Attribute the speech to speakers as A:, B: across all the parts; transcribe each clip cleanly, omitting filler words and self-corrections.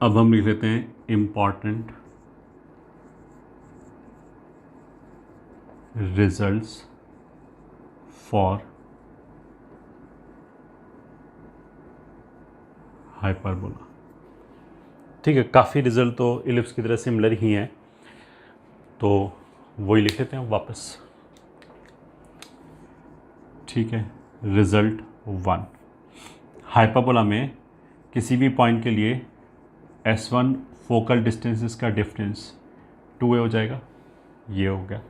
A: अब हम लिख लेते हैं इम्पॉर्टेंट रिजल्ट्स फॉर हाइपरबोला। ठीक है, काफ़ी रिजल्ट तो इलिप्स की तरह सिमिलर ही हैं, तो वही लिख लेते हैं वापस। ठीक है, रिजल्ट 1, हाइपरबोला में किसी भी पॉइंट के लिए S1 फोकल डिस्टेंसेस का डिफरेंस 2a हो जाएगा, ये हो गया।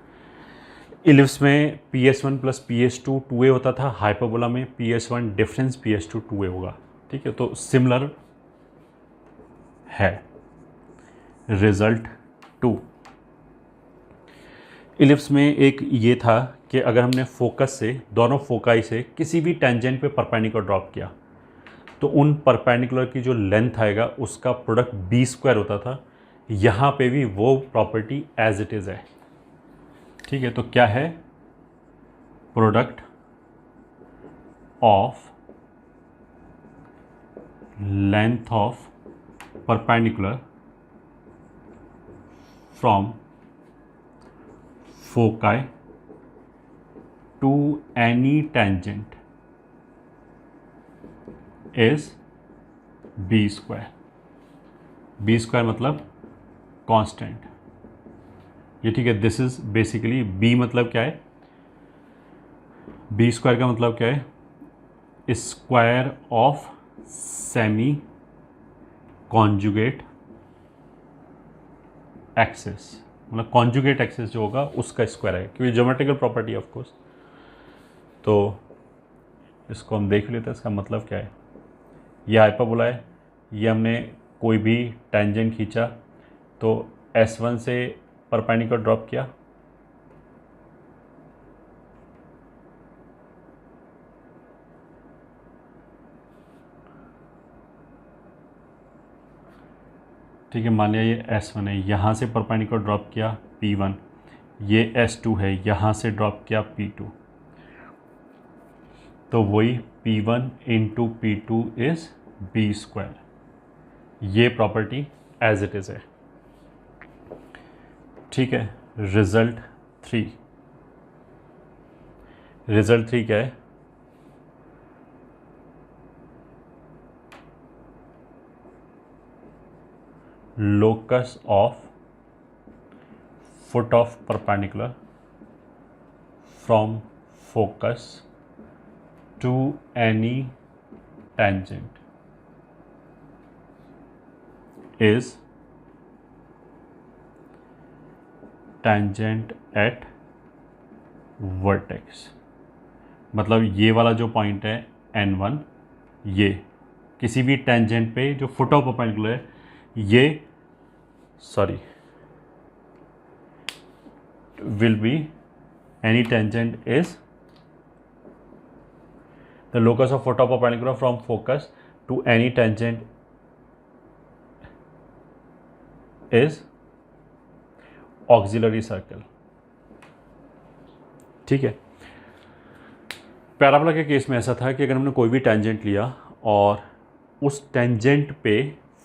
A: इलिप्स में PS1 प्लस PS2 2a होता था, हाइपरबोला में PS1 डिफरेंस PS2 2a होगा। ठीक है, तो सिमिलर है। रिजल्ट 2, इलिप्स में एक ये था कि अगर हमने फोकस से, दोनों फोकाई से किसी भी टेंजेंट पे परपेंडिकुलर ड्रॉप किया तो उन परपेंडिकुलर की जो लेंथ आएगा उसका प्रोडक्ट b² होता था। यहाँ पे भी वो प्रॉपर्टी एज इट इज़ है। ठीक है, तो क्या है, product of length of perpendicular from foci to any tangent is b²। b² मतलब कांस्टेंट, ये ठीक है। दिस इज बेसिकली b मतलब क्या है, b² का मतलब क्या है, square of semi conjugate axis, मतलब कॉन्जुगेट एक्सिस जो होगा उसका स्क्वायर है, क्योंकि ज्योमेट्रिकल प्रॉपर्टी ऑफ कोर्स। तो इसको हम देख लेते हैं, इसका मतलब क्या है। ये हाइपरबोला है, ये हमने कोई भी टेंजेंट खींचा तो S1 से परपेंडिकुलर ड्रॉप किया, ठीक है, मान लिया ये S1 है, यहाँ से परपेंडिकुलर ड्रॉप किया P1, ये S2 है, यहाँ से ड्रॉप किया P2, तो वही P1 into P2 is b²। ये प्रॉपर्टी एज इट इज़ है। ठीक है, रिजल्ट 3, रिजल्ट 3 क्या है, locus of foot of perpendicular from focus to any tangent is tangent at vertex. मतलब ये वाला जो पॉइंट है N1, ये किसी भी टेंजेंट पे जो फुट ऑफ परपेंडिकुलर है, ये sorry will be any tangent is the locus of foot of perpendicular from focus to any tangent is auxiliary circle। ठीक है, पैराबोला के केस में ऐसा था कि अगर हमने कोई भी टेंजेंट लिया और उस टेंजेंट पे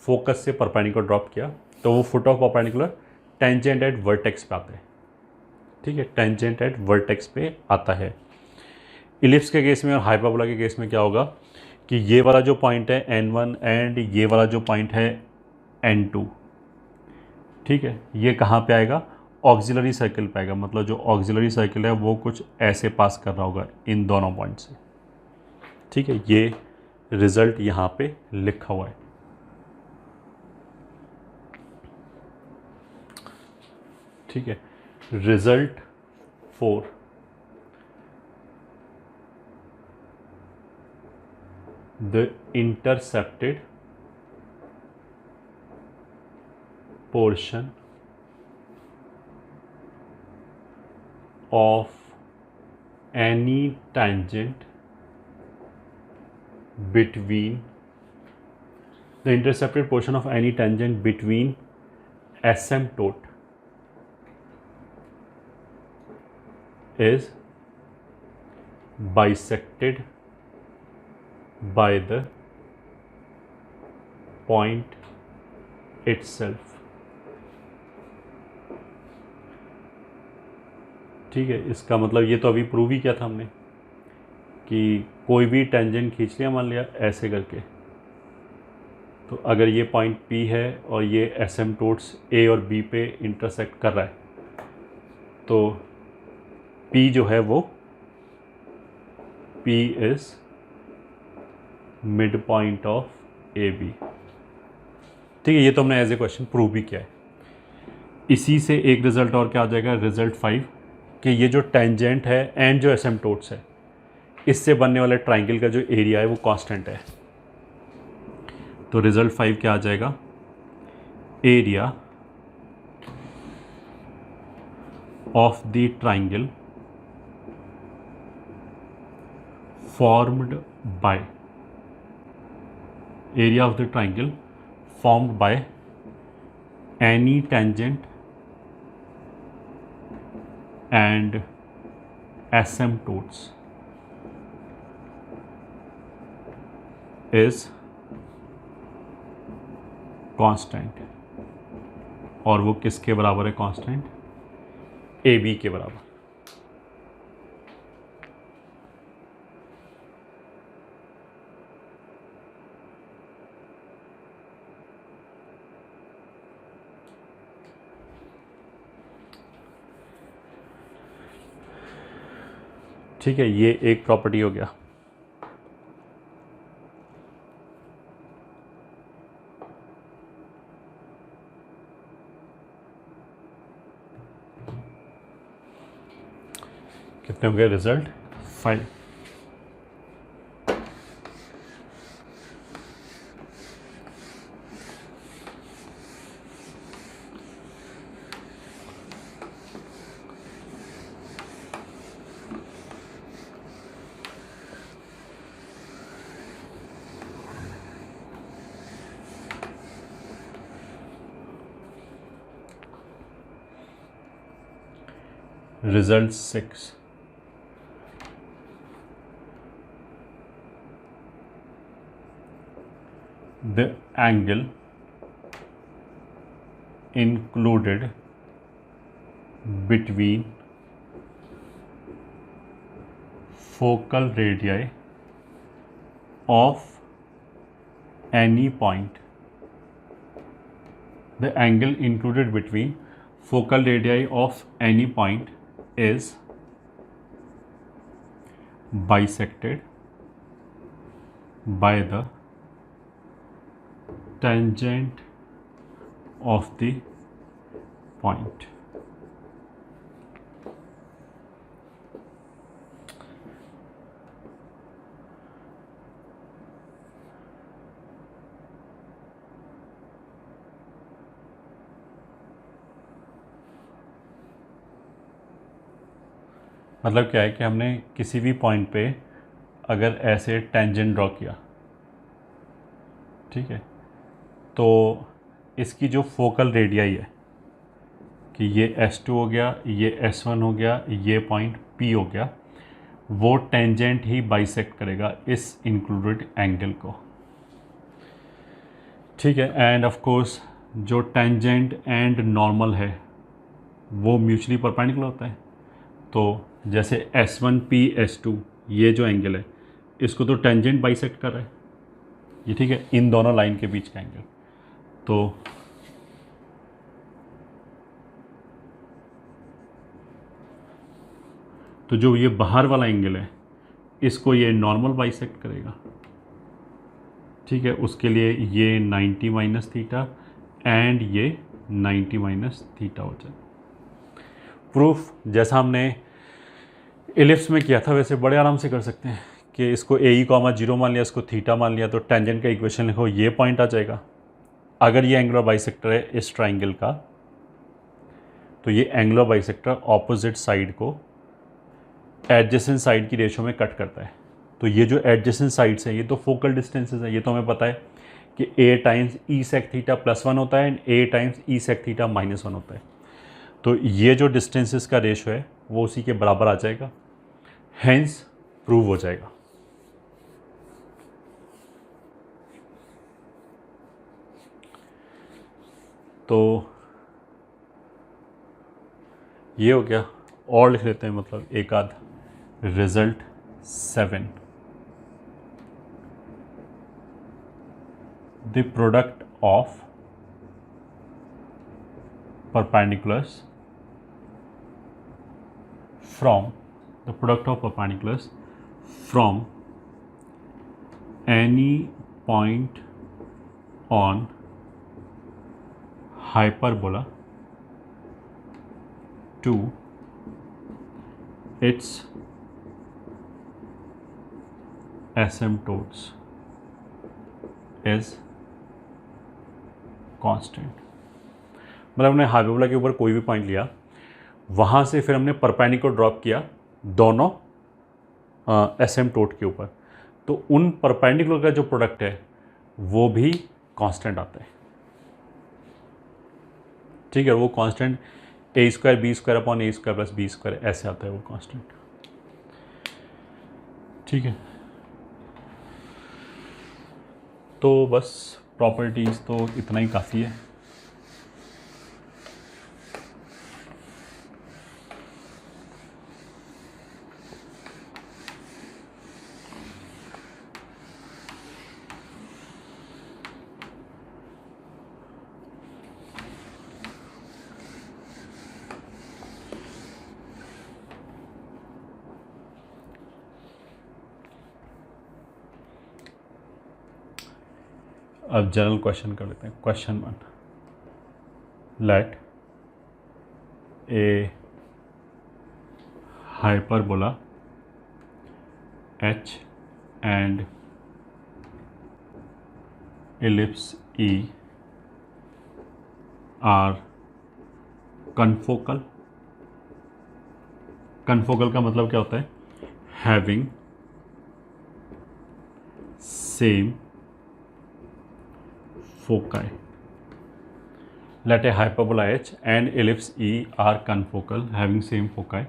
A: फोकस से परपेंडिकुलर ड्रॉप किया तो वो foot of perpendicular tangent at vertex पे आता है। ठीक है, टेंजेंट एट वर्टेक्स पे आता है। इलिप्स के केस में और हाइपरबोला के केस में क्या होगा कि ये वाला जो पॉइंट है N1 एंड ये वाला जो पॉइंट है N2, ठीक है, ये कहाँ पे आएगा, ऑक्सिलरी सर्कल पे आएगा। मतलब जो ऑक्सिलरी सर्कल है वो कुछ ऐसे पास कर रहा होगा इन दोनों पॉइंट से। ठीक है, ये रिजल्ट यहाँ पे लिखा हुआ है। ठीक है, result 4, the intercepted portion of any tangent between the intercepted portion of any tangent between asymptote is bisected by the point itself। ठीक है, इसका मतलब ये तो अभी प्रूव ही किया था हमने कि कोई भी टेंजेंट खींच लिया मान लिया ऐसे करके, तो अगर ये पॉइंट P है और ये एसिम्पटोट्स A और B पे इंटरसेक्ट कर रहा है, तो P जो है वो P is mid point of AB। ठीक है, ये तो हमने एज ए क्वेश्चन प्रूव भी किया है। इसी से एक रिजल्ट और क्या आ जाएगा, रिजल्ट 5, कि ये जो टेंजेंट है एंड जो एसिम्पटोट्स है, इससे बनने वाले ट्राइंगल का जो एरिया है वो कांस्टेंट है। तो रिजल्ट 5 क्या आ जाएगा, area of the triangle formed by area of the triangle formed by any tangent and asymptotes is constant। और वो किसके बराबर है कांस्टेंट, AB के बराबर। ठीक है, ये एक प्रॉपर्टी हो गया। कितने हो गए result 5। Result 6, the angle included between focal radii of any point, the angle included between focal radii of any point is bisected by the tangent of the point। मतलब क्या है कि हमने किसी भी पॉइंट पे अगर ऐसे टेंजेंट ड्रॉ किया, ठीक है, तो इसकी जो फोकल रेडियाई है कि ये S2 हो गया, ये S1 हो गया, ये पॉइंट P हो गया, वो टेंजेंट ही बाइसेक्ट करेगा इस इंक्लूडेड एंगल को। ठीक है, एंड ऑफ कोर्स जो टेंजेंट एंड नॉर्मल है वो म्यूचुअली परपेंडिकुलर होता है। तो जैसे S1P S2 ये जो एंगल है इसको तो टेंजेंट बाइसेक्ट कर रहा है ये, ठीक है, इन दोनों लाइन के बीच का एंगल। तो जो ये बाहर वाला एंगल है इसको ये नॉर्मल बाइसेक्ट करेगा। ठीक है, उसके लिए ये 90 माइनस थीटा एंड ये 90 माइनस थीटा हो जाए। प्रूफ जैसा हमने एलिप्स में किया था वैसे बड़े आराम से कर सकते हैं कि इसको AE कॉमा 0 मान लिया, इसको थीटा मान लिया, तो टेंजेंट का इक्वेशन लिखो, ये पॉइंट आ जाएगा। अगर ये एंगुलर बाइसेक्टर है इस ट्राइंगल का, तो ये एंगुलर बाइसेक्टर ऑपोजिट साइड को एडजेसेंट साइड की रेशो में कट करता है। तो ये जो एडजेसेंट साइड्स हैं ये तो फोकल डिस्टेंसेस हैं, ये तो हमें पता है कि A times E sec theta +1 होता है and A times E sec theta -1 होता है। तो ये जो डिस्टेंसेस का रेशो है वो उसी के बराबर आ जाएगा, हेंस प्रूव हो जाएगा। तो ये हो गया, और लिख लेते हैं मतलब एक आध। Result 7, the product of perpendiculars from any point on hyperbola to its asymptotes is constant। मतलब हमने हाइपरबोला के ऊपर कोई भी पॉइंट लिया, वहाँ से फिर हमने परपेंडिकुलर ड्रॉप किया दोनों एसिम्पटोट के ऊपर, तो उन परपेंडिकुलर का जो प्रोडक्ट है वो भी कांस्टेंट आता है। ठीक है, वो constant a² b² upon a² plus b² ऐसे आता है वो कांस्टेंट। ठीक है, तो बस प्रॉपर्टीज़ तो इतना ही काफ़ी है। अब जनरल क्वेश्चन कर लेते हैं। Question 1, let a hyperbola h and ellipse E are confocal। confocal का मतलब क्या होता है? having same foci। Let a hyperbola h and ellipse E are confocal having same foci।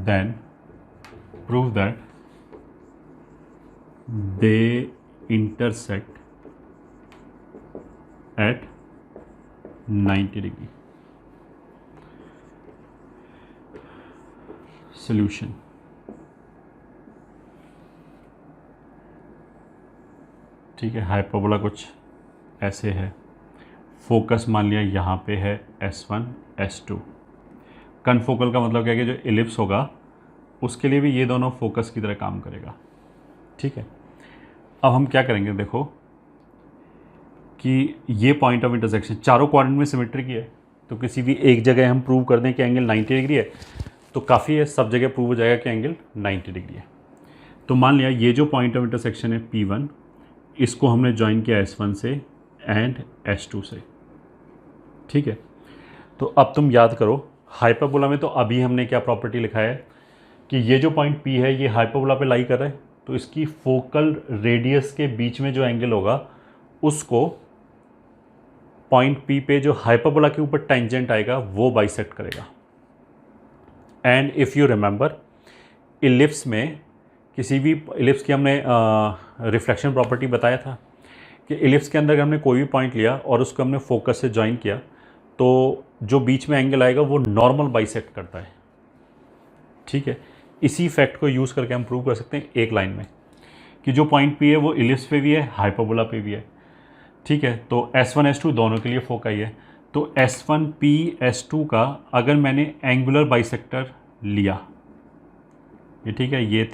A: Then prove that they intersect at 90 degree। Solution, ठीक है, hyperbola कुछ ऐसे है, फोकस मान लिया यहाँ पे है S1 S2। कनफोकल का मतलब क्या है कि जो एलिप्स होगा उसके लिए भी ये दोनों फोकस की तरह काम करेगा। ठीक है, अब हम क्या करेंगे, देखो कि ये पॉइंट ऑफ इंटरसेक्शन चारों क्वाड्रेंट में सिमेट्री की है, तो किसी भी एक जगह हम प्रूव कर दें कि एंगल 90 डिग्री है तो काफ़ी है, सब जगह प्रूव हो जाएगा कि एंगल 90 डिग्री है। तो मान लिया ये जो पॉइंट ऑफ इंटरसेक्शन है P1, इसको हमने ज्वाइन किया S1 से एंड S2 से। ठीक है, तो अब तुम याद करो हाइपरबोला में तो अभी हमने क्या प्रॉपर्टी लिखा है कि ये जो पॉइंट P है ये हाइपरबोला पे लाई कर रहा है, तो इसकी फोकल रेडियस के बीच में जो एंगल होगा उसको पॉइंट P पे जो हाइपरबोला के ऊपर टेंजेंट आएगा वो बाइसेक्ट करेगा। And if you remember ellipse में, किसी भी इलिप्स की हमने रिफ्लेक्शन प्रॉपर्टी बताया था कि इलिप्स के अंदर अगर हमने कोई भी पॉइंट लिया और उसको हमने फोकस से ज्वाइन किया तो जो बीच में एंगल आएगा वो नॉर्मल बाइसेक्ट करता है। ठीक है, इसी फैक्ट को यूज़ करके हम प्रूव कर सकते हैं एक लाइन में कि जो पॉइंट P है वो इलिप्स पे भी है, हाइपरबोला पे भी है। ठीक है, तो S1 S2 दोनों के लिए फोकाई है, तो S1P S2 का अगर मैंने एंगुलर बाइसेक्टर लिया, ये ठीक है, ये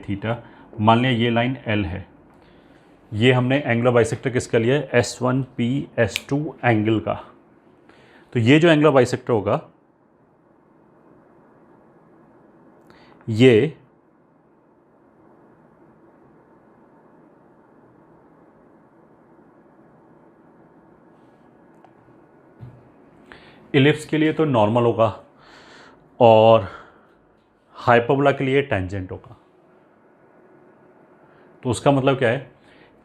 A: थीटा, मान लिया ये लाइन L है, ये हमने एंगुलर बाइसेक्टर किसका लिया है? S1P S2 एंगल का। तो ये जो एंगुलर बाइसेक्टर होगा ये इलिप्स के लिए तो नॉर्मल होगा और हाइपरबोला के लिए टेंजेंट होगा। तो उसका मतलब क्या है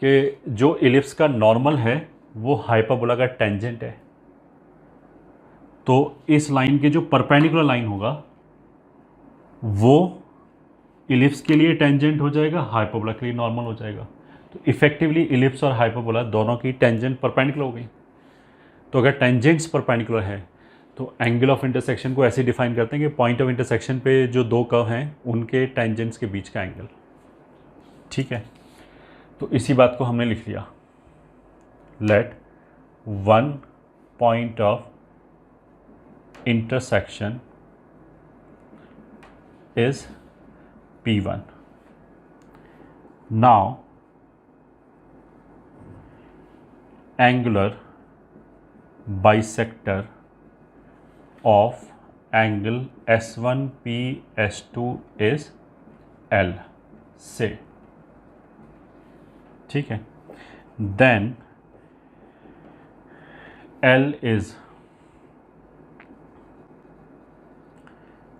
A: कि जो इलिप्स का नॉर्मल है वो हाइपरबोला का टेंजेंट है, तो इस लाइन के जो परपेंडिकुलर लाइन होगा वो इलिप्स के लिए टेंजेंट हो जाएगा, हाइपरबोला के लिए नॉर्मल हो जाएगा। तो इफेक्टिवली इलिप्स और हाइपरबोला दोनों की टेंजेंट परपेंडिकुलर हो गई। तो अगर टेंजेंट्स परपेंडिकुलर है तो एंगल ऑफ इंटरसेक्शन को ऐसे डिफाइन करते हैं कि पॉइंट ऑफ इंटरसेक्शन पे जो दो कर्व हैं उनके टेंजेंट्स के बीच का एंगल। ठीक है, तो इसी बात को हमने लिख लिया। Let one point of intersection is P1. Now angular bisector of angle S1P S2 is L से, ठीक है। Then L is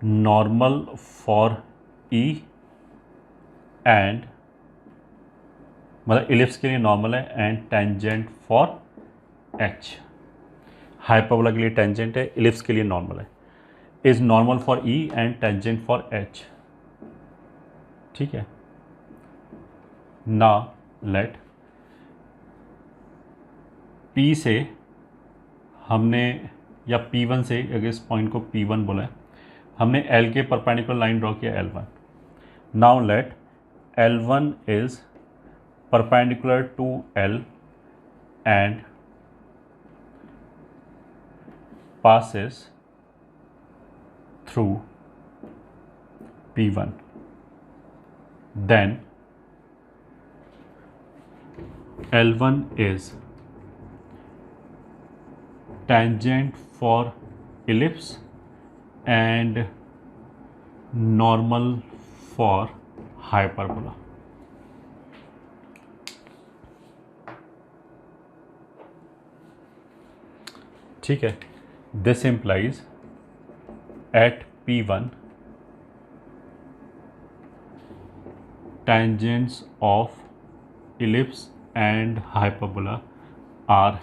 A: normal for E and मतलब इलिप्स के लिए नॉर्मल है and tangent for H। Hyperbola के लिए टेंजेंट है, इलिप्स के लिए नॉर्मल है। Is normal for E and tangent for H। ठीक है, ना लेट P से हमने या P1 से, अगर इस पॉइंट को P1 बोला है, हमने L के परपेंडिकुलर लाइन ड्रॉ किया L1। Now let L1 is perpendicular to L and passes through P1, then L1 is tangent for ellipse and normal for hyperbola। ठीक है, this implies at P1 tangents of ellipse and hyperbola are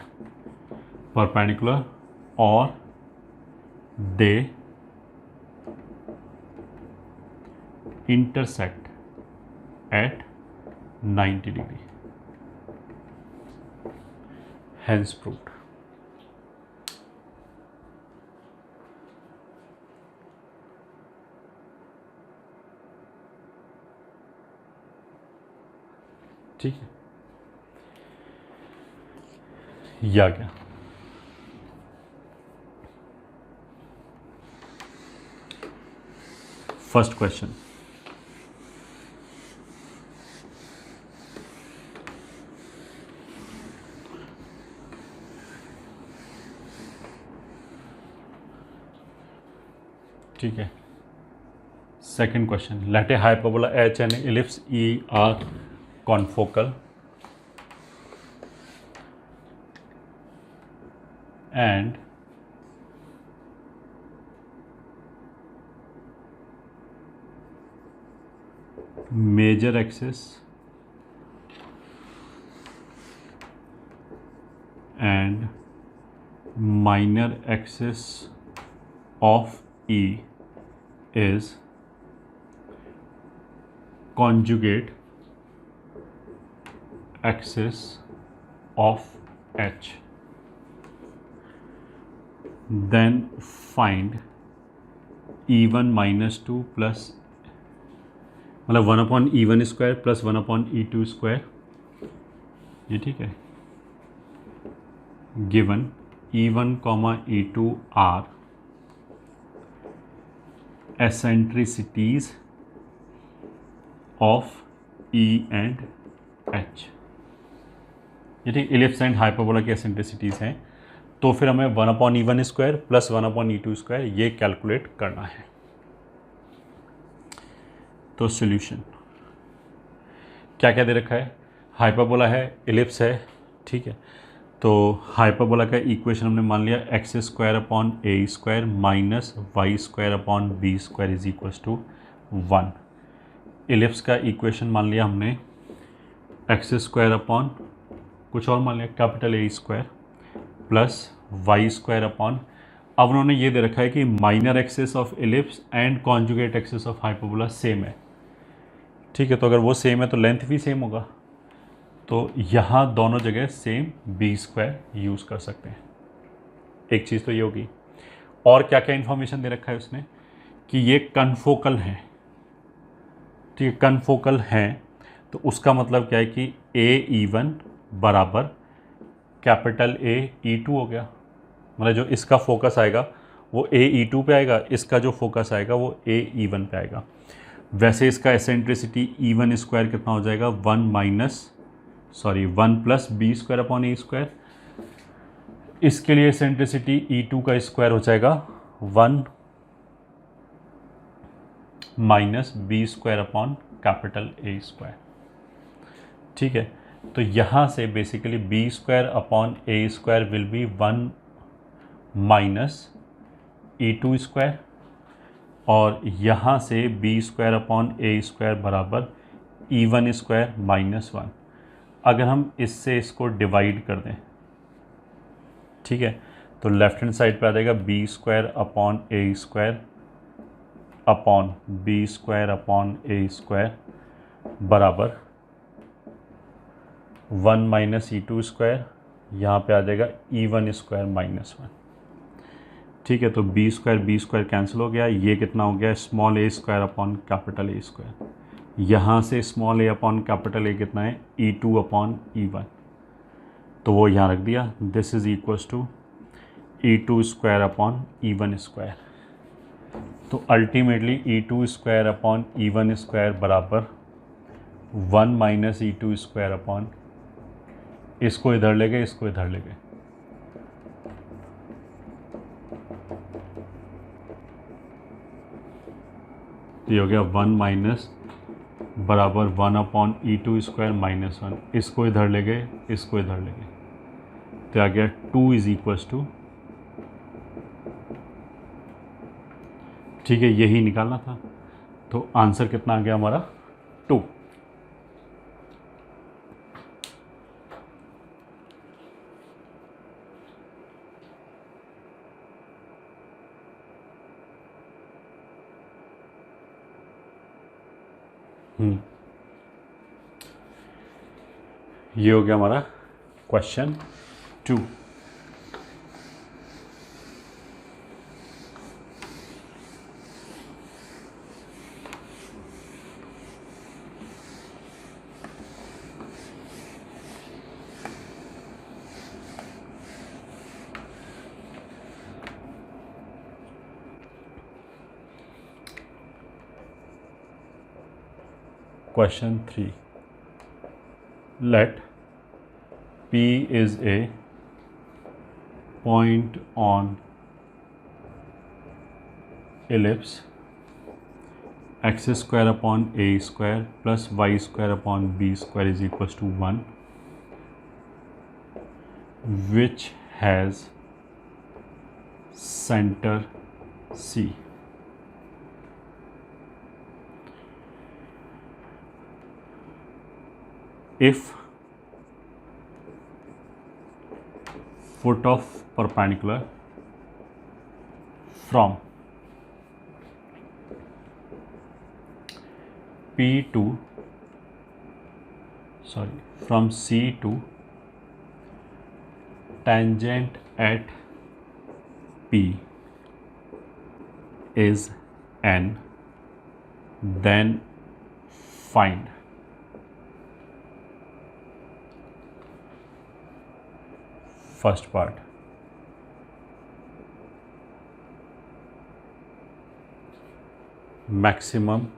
A: perpendicular or they intersect at 90 degree, hence proved। ठीक है, या क्या first question, ठीक है। Second question, let a hyperbola H and ellipse E are confocal and major axis and minor axis of E is conjugate axis of H, then find E1 minus 2 plus मतलब 1/E1 square plus 1/E2 square, ये ठीक है। Given E1, E2 are eccentricities of E and H। ये ठीक, ellipse and hyperbola की eccentricities हैं। तो फिर हमें 1/E1 square plus 1/E2 square ये कैलकुलेट करना है। तो सॉल्यूशन क्या क्या दे रखा है, हाइपरबोला है, इलिप्स है, ठीक है। तो हाइपरबोला का इक्वेशन हमने मान लिया x² / a² minus y² / b² is equals to 1। Ellipse का इक्वेशन मान लिया हमने x² कुछ और मान लिया कैपिटल A² प्लस y²। अब उन्होंने ये दे रखा है कि minor axis of ellipse and conjugate axis of hyperbola same है, ठीक है, तो अगर वो सेम है तो लेंथ भी सेम होगा, तो यहाँ दोनों जगह सेम b² यूज़ कर सकते हैं। एक चीज़ तो ये होगी। और क्या क्या इन्फॉर्मेशन दे रखा है उसने कि ये कनफोकल है। ठीक है, कनफोकल है तो उसका मतलब क्या है कि AE1 बराबर कैपिटल AE2 हो गया। मतलब जो इसका फोकस आएगा वो AE2 पे आएगा, इसका जो फोकस आएगा वो AE1 पे आएगा। वैसे इसका एसेंट्रिसिटी E1² कितना हो जाएगा, 1 प्लस B² अपॉन A²। इसके लिए एसेंट्रिसिटी E2 का स्क्वायर हो जाएगा 1 minus B² upon capital A²। ठीक है, तो यहाँ से basically B² upon A² will be 1 minus E2², और यहाँ से B² अपॉन A² बराबर E1² माइनस 1। अगर हम इससे इसको डिवाइड कर दें, ठीक है, तो लेफ्ट हैंड साइड पे आ जाएगा B² upon A² upon B² upon A² बराबर 1 माइनस E2², यहाँ पे आ जाएगा E1² माइनस 1। ठीक है, तो B² कैंसिल हो गया, ये कितना हो गया, small A² upon capital A²। यहाँ से small a upon capital A कितना है, E2 अपॉन E1, तो वो यहाँ रख दिया। This is equals to E2² upon E1²। तो अल्टीमेटली E2² अपॉन E1² बराबर 1 माइनस E2² अपॉन, इसको इधर ले गए, इसको इधर ले गए, तो ये हो गया 1 माइनस बराबर 1 अपॉन E2² माइनस 1। इसको इधर ले गए, इसको इधर ले गए, तो आ गया 2 इज इक्वल्स टू, ठीक है, यही निकालना था। तो आंसर कितना आ गया हमारा, 2। ये हो गया हमारा question 2। Question 3. Let P is a point on ellipse x² upon A² plus y² upon B² is equals to 1, which has center C. If foot of perpendicular from from C to tangent at P is N, then find first part, maximum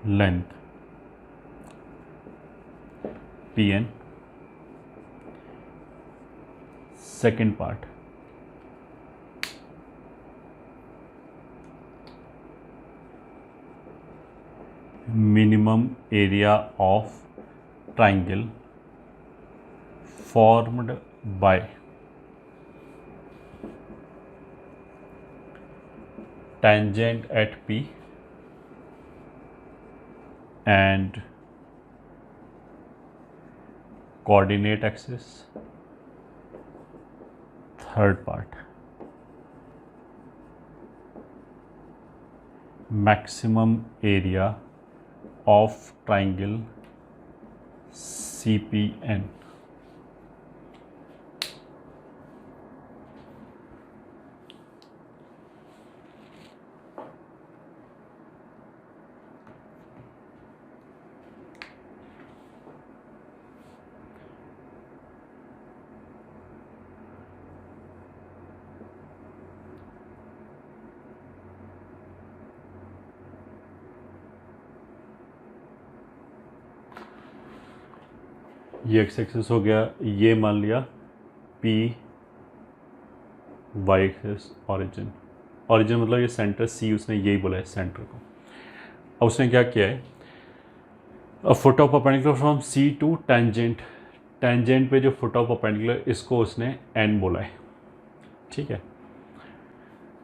A: length Pn, second part, minimum area of triangle formed by tangent at P and coordinate axis, third part, maximum area of triangle CPN। ये x axis हो गया, ये मान लिया P, y axis origin. Origin मतलब ये centre C, उसने यही बोला है सेंटर को। अब उसने क्या किया है, a foot of perpendicular from C to tangent. Tangent पे जो फुट ऑफ परपेंडिकुलर, इसको उसने N बोला है, ठीक है।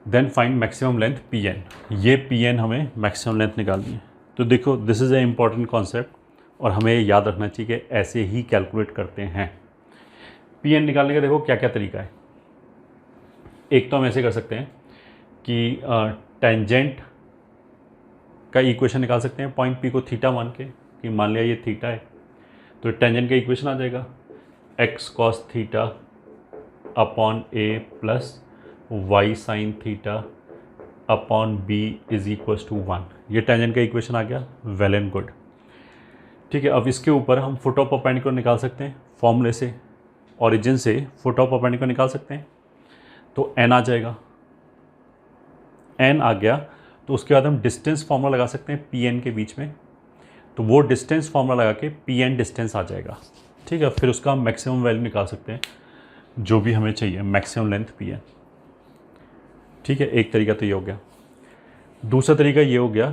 A: Then find maximum length PN। ये PN हमें मैक्सिमम लेंथ निकालनी है। तो देखो, this is a important concept और हमें याद रखना चाहिए कि ऐसे ही कैलकुलेट करते हैं। PN निकालने का देखो क्या क्या तरीका है। एक तो हम ऐसे कर सकते हैं कि टेंजेंट का इक्वेशन निकाल सकते हैं पॉइंट P को थीटा मान के, कि मान लिया ये थीटा है, तो टेंजेंट का इक्वेशन आ जाएगा x cos theta upon A plus y sine theta upon B is equals to 1। ये टेंजेंट का इक्वेशन आ गया, वेल एंड गुड, ठीक है। अब इसके ऊपर हम फुट ऑफ परपेंडिकुलर निकाल सकते हैं फॉर्मूले से, ओरिजिन से फुट ऑफ परपेंडिकुलर निकाल सकते हैं। तो n आ जाएगा, n आ गया तो उसके बाद हम डिस्टेंस फार्मूला लगा सकते हैं PN के बीच में। तो वो डिस्टेंस फार्मूला लगा के PN डिस्टेंस आ जाएगा, ठीक है। फिर उसका मैक्सिमम वैल्यू निकाल सकते हैं जो भी हमें चाहिए, मैक्सिमम लेंथ PN, ठीक है। एक तरीका तो ये हो गया। दूसरा तरीका ये हो गया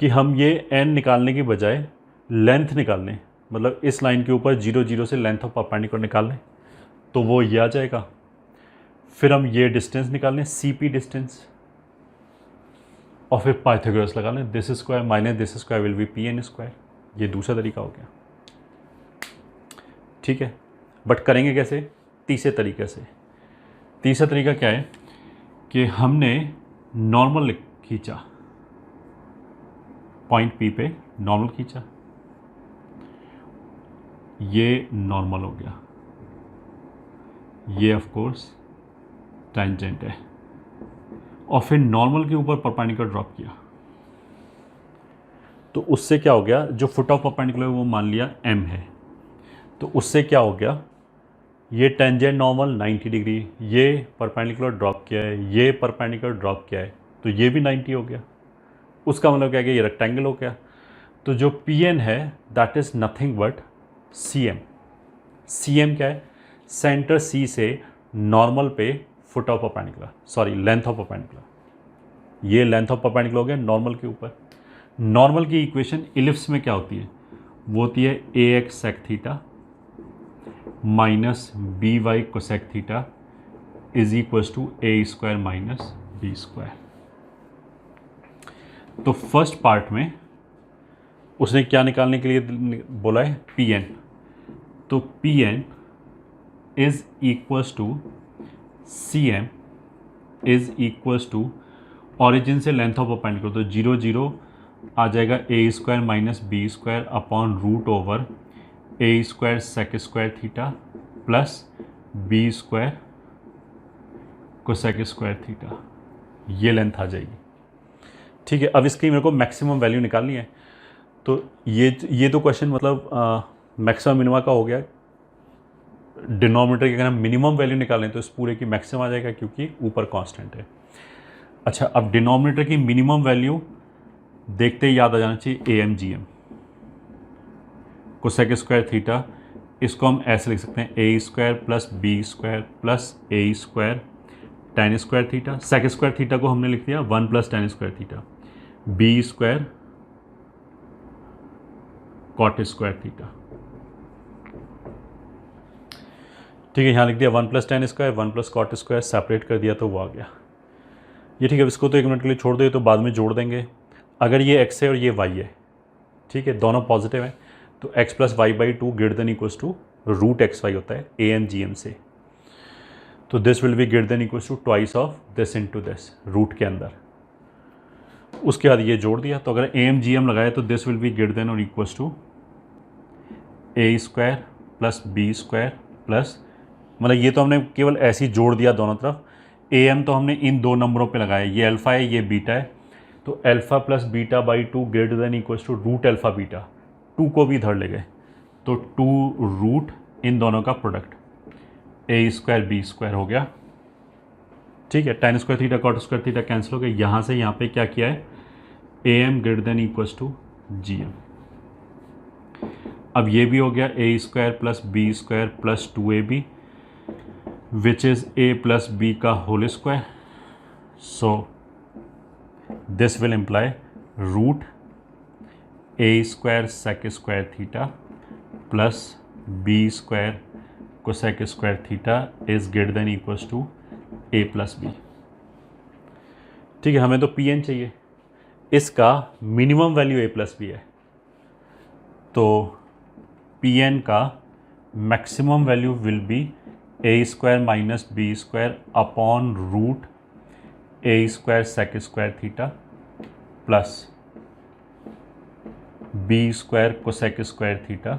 A: कि हम ये n निकालने की बजाय लेंथ निकाल लें, मतलब इस लाइन के ऊपर 0 0 से लेंथ ऑफ परपेंडिकुलर निकाल लें, तो वो ये आ जाएगा। फिर हम ये डिस्टेंस निकाल लें, CP डिस्टेंस, और फिर पाइथागोरस लगा लें, this square minus this square will be PN square. ये दूसरा तरीका हो गया, ठीक है। बट करेंगे कैसे? तीसरे तरीके से। तीसरा तरीका क्या है कि हमने नॉर्मल खींचा, पॉइंट P पे नॉर्मल खींचा, ये नॉर्मल हो गया, ये ऑफ कोर्स टेंजेंट है, और फिर नॉर्मल के ऊपर परपेंडिकुलर ड्रॉप किया। तो उससे क्या हो गया, जो फुट ऑफ परपेंडिकुलर वो मान लिया M है, तो उससे क्या हो गया, ये टेंजेंट नॉर्मल 90 डिग्री, ये परपेंडिकुलर ड्रॉप किया है, ये परपेंडिकुलर ड्रॉप किया है, तो ये भी 90 हो गया। उसका मतलब क्या है कि ये रेक्टेंगल हो गया। तो जो PN है that is nothing but CM। CM क्या है? सेंटर C से नॉर्मल पे foot of perpendicular, sorry length of perpendicular. ये लेंथ ऑफ परपेंडिकुलर हो गया नॉर्मल के ऊपर। नॉर्मल की इक्वेशन इलिप्स में क्या होती है? वो होती है AX sec theta minus BY cosec theta is equals to A square minus B square. तो फर्स्ट पार्ट में उसने क्या निकालने के लिए बोला है? PN। तो PN is equals to CM is equals to origin से लेंथ ऑफ परपेंडिकुलर, तो 0 0 आ जाएगा A square minus B square upon root over A square sec square theta plus B square cosec square theta. ये length आ जाएगी, ठीक है। अब इसकी मेरे को मैक्सिमम वैल्यू निकालनी है। तो ये तो क्वेश्चन मतलब मैक्सिमम मिनिमा का हो गया। डिनोमिनेटर की अगर हम मिनिमम वैल्यू निकालें तो इस पूरे की मैक्सिमम आ जाएगा, क्योंकि ऊपर कांस्टेंट है। अच्छा, अब डिनोमिनेटर की मिनिमम वैल्यू देखते ही याद आ जाना चाहिए AMGM, कोसेक स्क्वायर थीटा। इसको हम ऐसे लिख सकते हैं A square plus B square plus A square tan square theta. Sec square theta को हमने लिख दिया 1 plus tan square theta, B square cot square theta, ठीक है। यहाँ लिख दिया 1 plus tan square 1 plus cot square, separate कर दिया तो वो आ गया ये, ठीक है। इसको तो 1 मिनट के लिए छोड़ दो, तो बाद में जोड़ देंगे। अगर ये x है और ये y है, ठीक है, दोनों पॉजिटिव हैं, तो x plus y by 2 greater than equals to root XY होता है AMGM से। तो this will be greater than equals to twice of this into this, root के अंदर। उसके बाद ये जोड़ दिया, तो अगर एम जी एम लगाए तो this will be greater than और equals to A square plus B square plus, मतलब ये तो हमने केवल ऐसे ही जोड़ दिया दोनों तरफ। ए एम तो हमने इन दो नंबरों पे लगाया, ये अल्फ़ा है ये बीटा है, तो alpha plus beta by 2 greater than equals to root alpha beta, 2 को भी इधर ले गए तो 2 रूट इन दोनों का product A square B square हो गया। ठीक है, tan square theta cot square theta cancel हो गया। यहाँ से यहाँ पे क्या किया है, A M greater than equals to G M. अब ये भी हो गया A square plus B square plus 2ab which is A plus B का whole square. So this will imply root A square sec square theta plus B square cosec square theta is greater than equals to a plus b. ठीक है, हमें तो P N चाहिए, इसका minimum value a plus b है, तो P N का maximum value will be a square minus B square upon root A square sec square theta plus B square cosec square theta,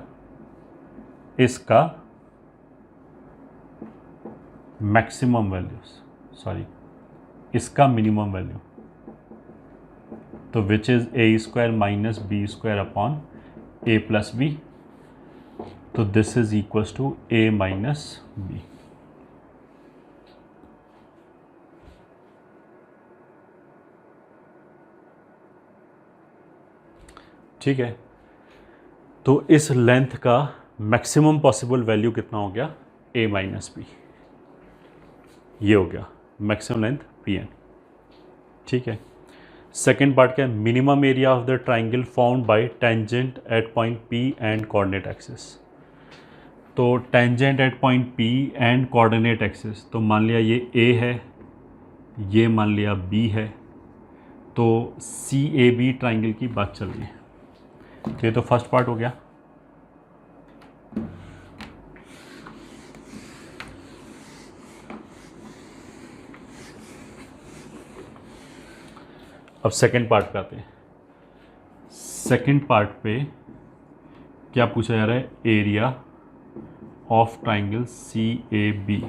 A: इसका maximum values, sorry इसका minimum value, तो which is a square minus B square upon A plus B, तो this is equals to a minus b. ठीक है, तो इस length का maximum possible value कितना हो गया, ए माइनस बी, ये हो गया मैक्सिमम लेंथ पी एन। ठीक है, सेकेंड पार्ट क्या है, minimum area of the triangle found by tangent at point P and coordinate axis. तो tangent at point P and coordinate axis, तो मान लिया ये ए है, ये मान लिया बी है, तो सी ए बी ट्राइंगल की बात चल रही है। तो ये तो फर्स्ट पार्ट हो गया। अब सेकंड पार्ट पे आते हैं। सेकंड पार्ट पे क्या पूछा जा रहा है, area of triangle C A B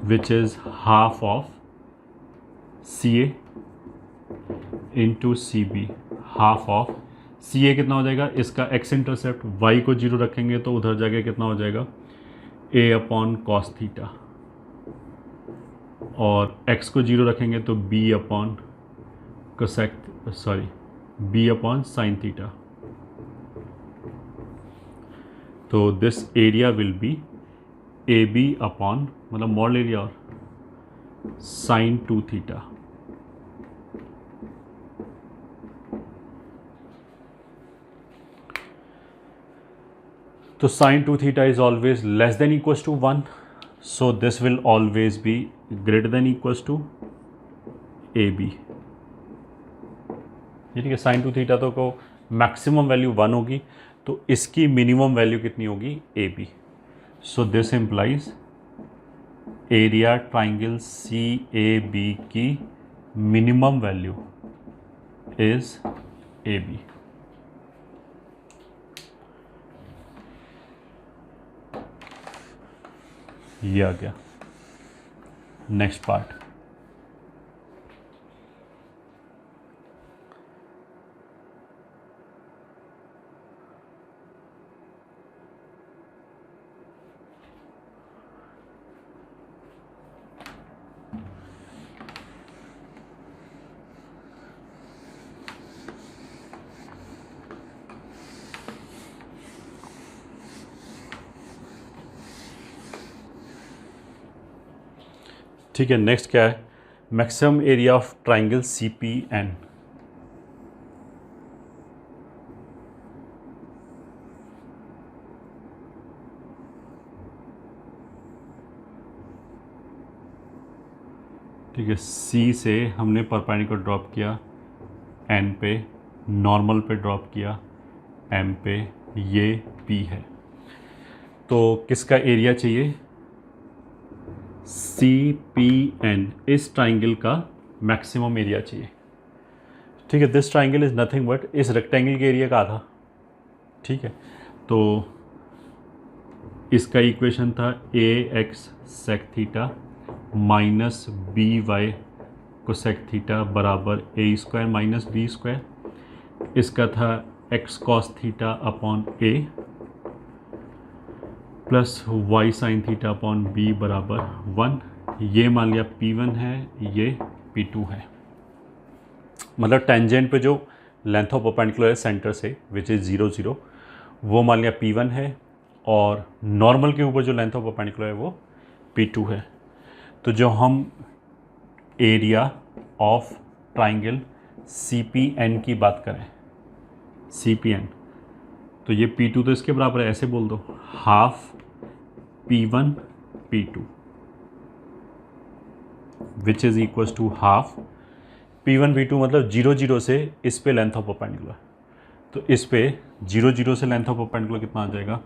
A: which is half of C A into C B, half of C A कितना हो जाएगा, इसका एक्स इंटरसेप्ट वाई को जीरो रखेंगे तो उधर जाके कितना हो जाएगा, ए अपॉन कॉस थीटा, और एक्स को जीरो रखेंगे तो B upon cosec, sorry B upon sine theta, तो this area will be A B upon, मतलब मॉड एरिया और साइन 2 थीटा। तो sine 2 theta is always less than equals to 1, so this will always be greater than equals to a b. ठीक है, sign 2 theta तो को maximum value 1 होगी, तो इसकी मिनिमम वैल्यू कितनी होगी, A B. So this implies area triangle C A B की minimum value is A B. ये आ गया नेक्स्ट पार्ट। ठीक है, नेक्स्ट क्या है, maximum area of triangle C P N. ठीक है, सी से हमने परपेंडिकुलर ड्रॉप किया, एन पे नॉर्मल पे ड्रॉप किया, एम पे, ये पी है, तो किसका एरिया चाहिए, सी पी एन, इस ट्राइंगल का मैक्सिमम एरिया चाहिए। ठीक है, this triangle is nothing but, इस रेक्टेंगल के एरिया का आधा, ठीक है। तो इसका इक्वेशन था A X sec theta minus B Y cosec theta बराबर ए स्क्वायर माइनस बी स्क्वायर। इसका था एक्स कॉस थीटा अपॉन ए plus Y sine theta upon B बराबर 1। ये मान लिया P1 है, ये P2 है। मतलब टेंजेंट पे जो लेंथ ऑफ परपेंडिकुलर है सेंटर से विच इज़ 0 0, वो मान लिया P1 है, और नॉर्मल के ऊपर जो लेंथ ऑफ परपेंडिकुलर है वो P2 है। तो जो हम एरिया ऑफ ट्राइंगल CPN की बात करें, CPN, तो ये P2 तो इसके बराबर है, ऐसे बोल दो half P1 P2 which is equal to half P1 P2, मतलब 0 0 से इस पे लेंथ ऑफ परपेंडिकुलर। तो इस पे 0 0 से लेंथ ऑफ परपेंडिकुलर कितना आ जाएगा,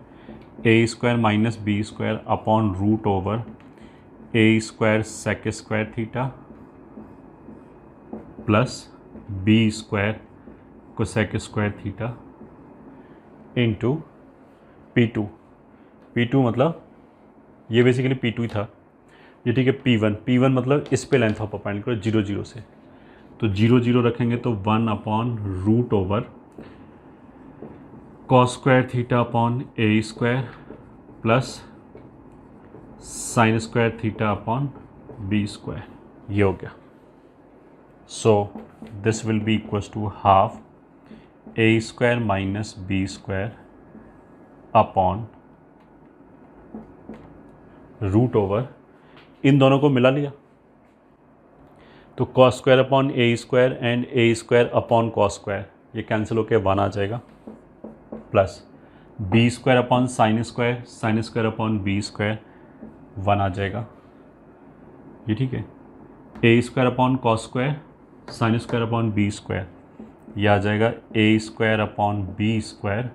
A: ए square minus B square upon root over A square sec square theta plus B square cosec square theta into P2। P2 मतलब ये बेसिकली P2 ही था ये, ठीक है। P1 मतलब इस पे लेंथ ऑफ परपेंडिकुलर 0 0 से, तो 0 0 रखेंगे तो 1 upon root over cos square theta upon ए square plus sine square theta upon B square, ये हो गया। So this will be equals to half A square minus B square upon root over, इन दोनों को मिला लिया तो cos square upon A square and A square upon cos square, ये कैंसिल होकर 1 आ जाएगा, plus B square upon sine square upon B square 1 आ जाएगा, ये ठीक है। A square upon cos square sine square upon B square, यह आ जाएगा ए square upon B square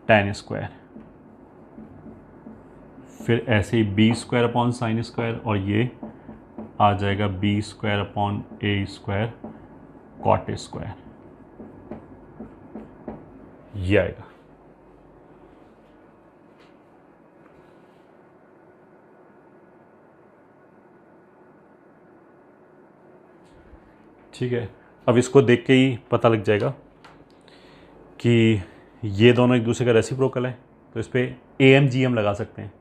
A: tan square. फिर ऐसे ही b square upon sine square, और ये आ जाएगा बी स्क्वायर अपॉन ए स्क्वायर कॉट स्क्वायर, ये आएगा। ठीक है, अब इसको देख के ही पता लग जाएगा कि ये दोनों एक दूसरे का रेसिप्रोकल है, तो इस पर AMGM लगा सकते हैं,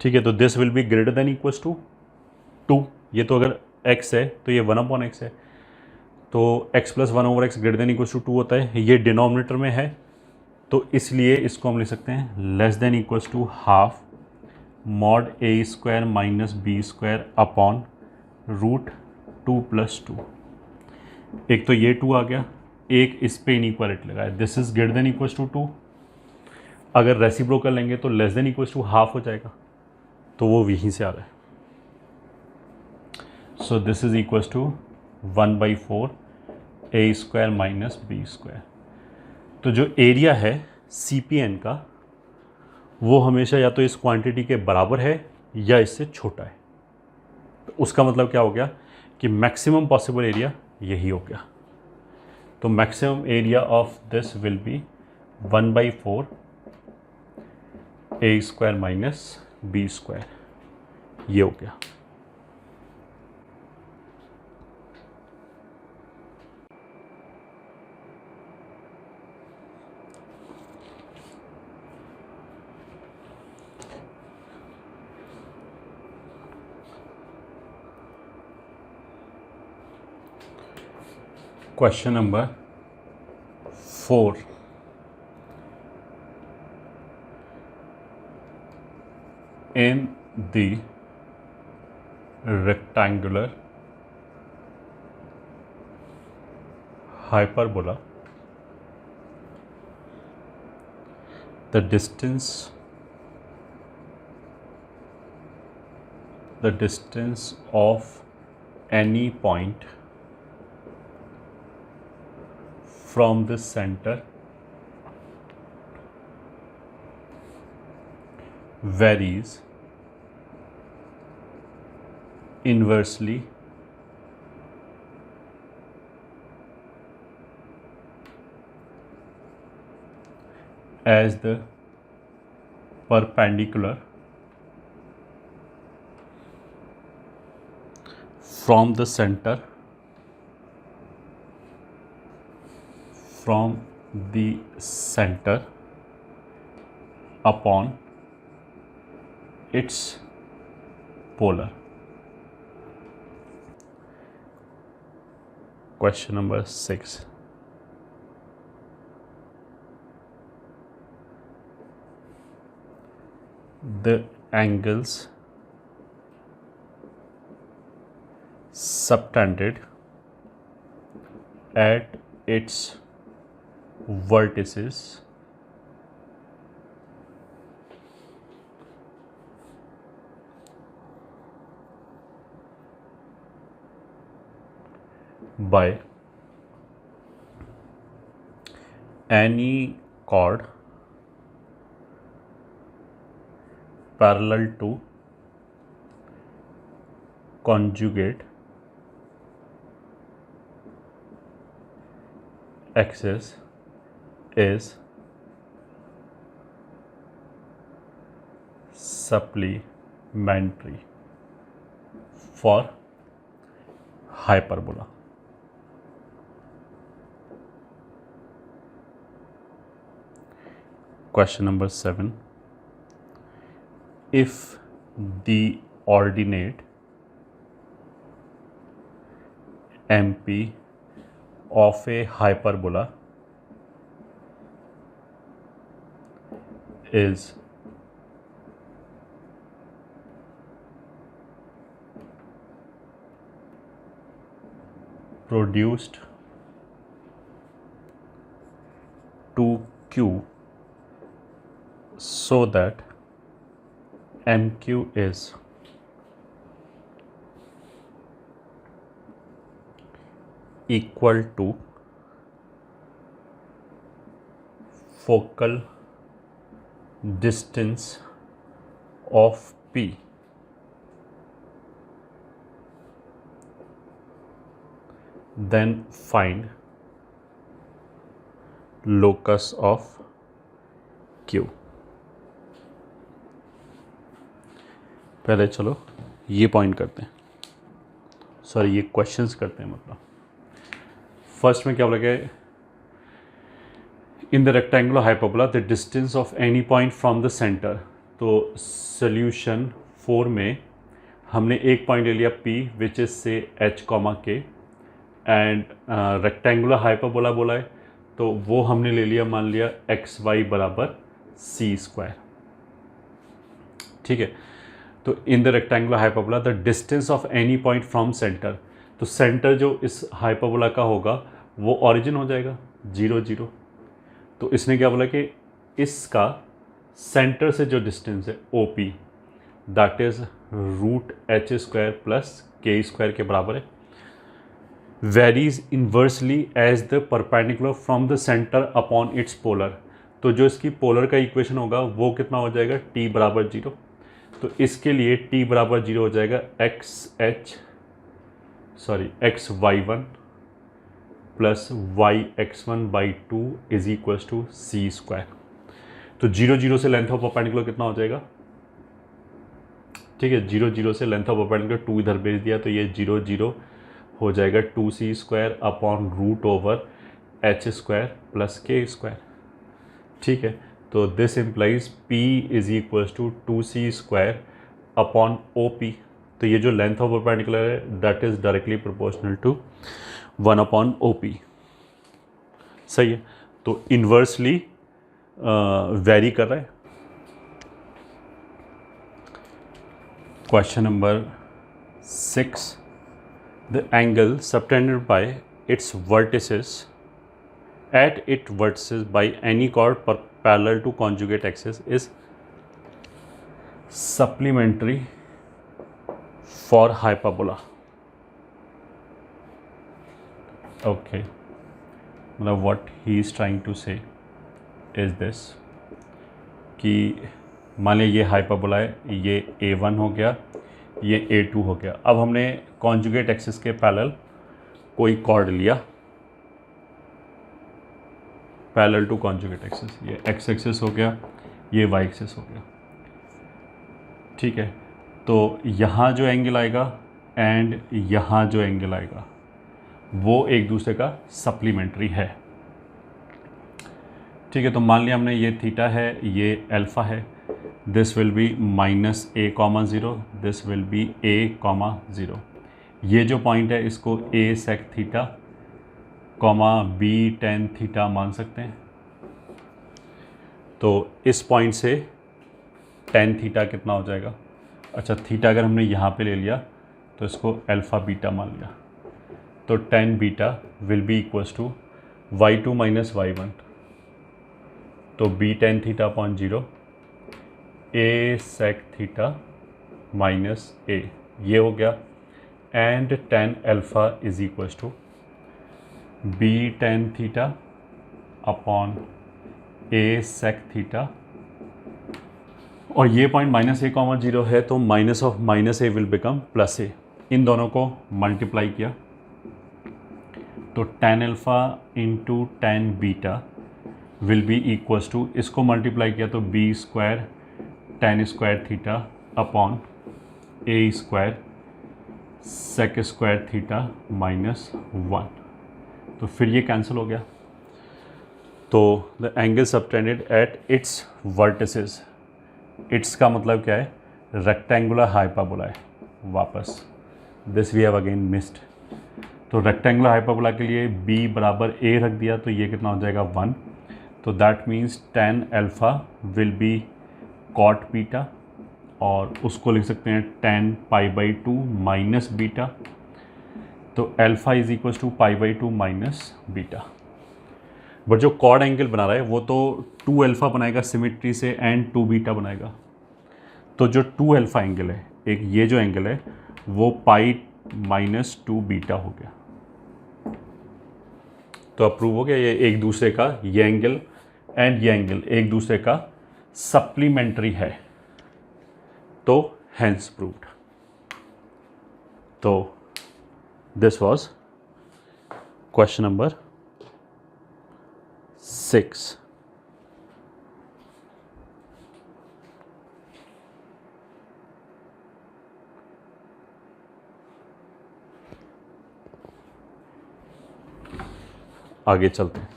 A: ठीक है। तो this will be greater than equals to 2, ये तो अगर x है तो ये 1 अपॉन x है, तो x plus 1 over x greater than equals to 2 होता है, ये डिनोमिनेटर में है, तो इसलिए इसको हम लिख सकते हैं less than equals to half mod a square minus B square upon root 2 plus 2। एक तो ये 2 आ गया, एक इस पे इनइक्वालिटी लगाया, this is greater than equals to 2। अगर रेसिप्रोकल लेंगे तो less than equals to half हो जाएगा, तो वो यहीं से आ रहा है। So this is equals to 1/4 a square minus B square. तो जो एरिया है CPN का वो हमेशा या तो इस क्वांटिटी के बराबर है या इससे छोटा है, तो उसका मतलब क्या हो गया कि मैक्सिमम पॉसिबल एरिया यही हो गया। तो maximum area of this will be 1/4 a square minus B square, ये हो गया। Question number 4. In the rectangular hyperbola, the distance of any point from the center varies inversely as the perpendicular from the center upon its polar. Question number 6. The angles subtended at its vertices by any chord parallel to conjugate axis is supplementary for hyperbola. Question number 7. If the ordinate MP of a hyperbola is produced to Q so that MQ is equal to focal distance of P, then find locus of Q. पहले चलो ये point करते हैं, sorry ये questions करते हैं। मतलब first में क्या बोला गया, in the rectangular hyperbola the distance of any point from the centre. तो सोल्यूशन 4 में हमने एक पॉइंट ले लिया P विच इज से H, K and rectangular hyperbola बोला है तो वो हमने ले लिया, मान लिया XY बराबर C²। ठीक है, तो in the rectangular hyperbola the distance of any point from centre, तो सेंटर जो इस हाइपरबोला का होगा वो ओरिजिन हो जाएगा 0, 0। तो इसने क्या बोला कि इसका सेंटर से जो डिस्टेंस है OP that is √H² plus K² के बराबर है, varies inversely as the perpendicular from the centre upon its polar. तो जो इसकी पोलर का इक्वेशन होगा वो कितना हो जाएगा, T बराबर 0। तो इसके लिए T बराबर 0 हो जाएगा XY1 plus YX1/2 is equals to C²। तो 0, 0 से लेंथ ऑफ परपेंडिकुलर कितना हो जाएगा, ठीक है, 0, 0 से लेंथ ऑफ परपेंडिकुलर 2 इधर भेज दिया तो ये 0, 0 हो जाएगा 2C² upon √H² plus K²। ठीक है, तो this implies P is equals to 2C² upon OP। तो ये जो लेंथ ऑफ परपेंडिकुलर है that is directly proportional to 1 upon OP। सही है, तो इन्वर्सली वेरी कर रहा है। Question number 6, the angle subtended by its vertices at its vertices by any chord parallel to conjugate axis is supplementary for hyperbola। okay, मतलब what he is trying to say is this कि मान लिया ये hyperbola है, ये A1 हो गया, ये A2 हो गया। अब हमने कॉन्जुगेट एक्सिस के पैरेलल कोई कॉर्ड लिया, पैरेलल टू कॉन्जुगेट एक्सिस। ये एक्स एक्सिस हो गया, ये वाई एक्सिस हो गया, ठीक है। तो यहाँ जो एंगल आएगा एंड यहाँ जो एंगल आएगा वो एक दूसरे का सप्लीमेंट्री है, ठीक है। तो मान लिया हमने ये थीटा है, ये अल्फ़ा है, this will B -a,0, this will B a,0। ये जो पॉइंट है इसको a sec theta b tan theta मान सकते हैं। तो इस पॉइंट से tan थीटा कितना हो जाएगा? अच्छा, थीटा अगर हमने यहाँ पे ले लिया तो इसको अल्फ़ा बीटा मान लिया, तो tan beta will be equals to y2 minus y1, तो b tan theta upon 0 a sec theta minus a, ये हो गया। And tan alpha is equals to b tan theta upon a sec theta, और ये point -a,0 है, तो minus of minus a will become plus a. इन दोनों को मल्टीप्लाई किया तो tan alpha into tan beta will be equals to, इसको मल्टीप्लाई किया तो b square tan square theta upon a square sec square theta -1, तो फिर ये कैंसिल हो गया। तो the angle subtended at its vertices, its का मतलब क्या है? रेक्टेंगुलर हाइपरबोला है। वापस this we have again missed. तो रेक्टेंगुलर हाइपरबोला के लिए b बराबर a रख दिया, तो ये कितना हो जाएगा 1, तो that means tan alpha will be cot beta, और उसको लिख सकते हैं tan π/2 माइनस बीटा, तो alpha is equals to π/2 minus beta. But जो कॉड एंगल बना रहा है वो तो 2 अल्फ़ा बनाएगा सिमेट्री से एंड 2 बीटा बनाएगा, तो जो 2 अल्फ़ा एंगल है, एक ये जो एंगल है वो π-2 बीटा हो गया। तो अप्रूव हो गया, ये एक दूसरे का, ये एंगल एंड ये एंगल एक दूसरे का सप्लीमेंट्री है, तो हेंस प्रूव्ड। तो दिस वाज क्वेश्चन नंबर 6। आगे चलते हैं।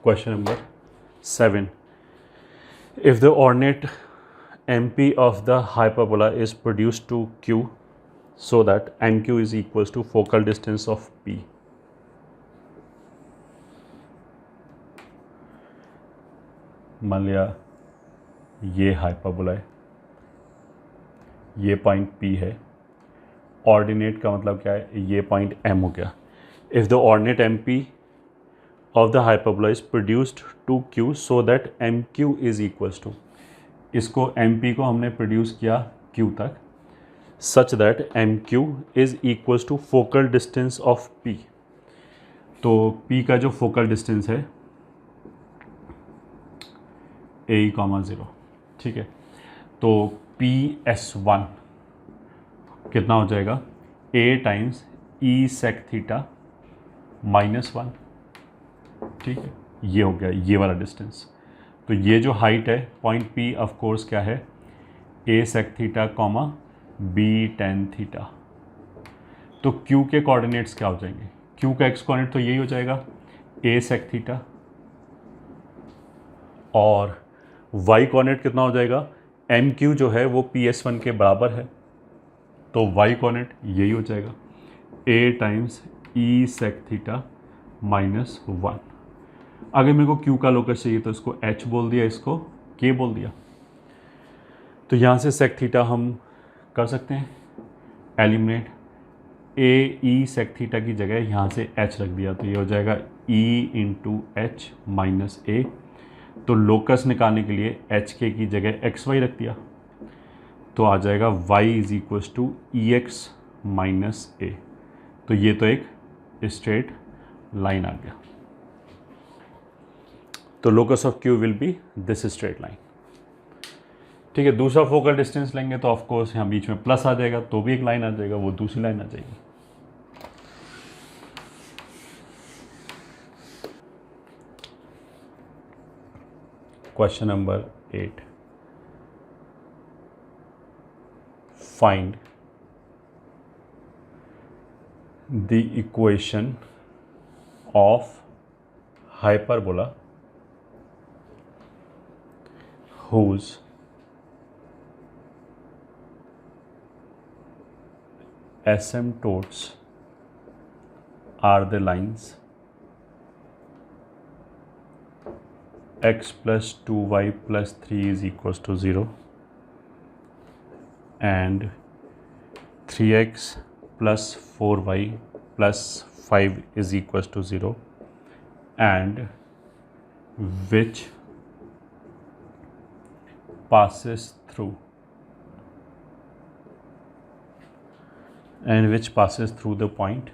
A: Question number 7. If the ordinate MP of the hyperbola is produced to Q so that MQ is equals to focal distance of P. मान लिया ये हाइपरबोला है, ये पॉइंट P है, ऑर्डिनेट का मतलब क्या है? ये पॉइंट M हो गया। If the ordinate MP of the hyperbola is produced to Q so that MQ is equals to, इसको MP को हमने प्रोड्यूस किया Q तक, such that MQ is equals to focal distance of P। तो P का जो focal distance है a,0, ठीक है। तो PS1 कितना हो जाएगा? a times E sec theta -1, ठीक है। ये हो गया ये वाला डिस्टेंस। तो ये जो हाइट है पॉइंट P ऑफ कोर्स क्या है? a sec theta b tan theta. तो Q के कोऑर्डिनेट्स क्या हो जाएंगे? Q का एक्स कोऑर्डिनेट तो यही हो जाएगा a sec थीटा, और y कोऑर्डिनेट कितना हो जाएगा? MQ जो है वो PS1 के बराबर है, तो y कोऑर्डिनेट यही हो जाएगा a times E sec theta -1। अगर मेरे को Q का लोकस चाहिए तो इसको H बोल दिया, इसको K बोल दिया। तो यहाँ से sec थीटा हम कर सकते हैं eliminate, a E sec theta की जगह यहाँ से H रख दिया, तो ये हो जाएगा E into H minus A। तो लोकस निकालने के लिए HK की जगह XY रख दिया, तो आ जाएगा y is equals to EX minus A। तो ये तो एक स्ट्रेट लाइन आ गया। तो locus of Q will be this straight line. ठीक है, दूसरा फोकल डिस्टेंस लेंगे तो ऑफ कोर्स यहाँ बीच में प्लस आ जाएगा, तो भी एक लाइन आ जाएगा, वो दूसरी लाइन आ जाएगी। Question number 8, find the equation of hyperbola whose asymptotes are the lines x plus 2y plus 3 is equals to 0 and 3x plus 4y plus 5 is equals to 0 and which passes through the point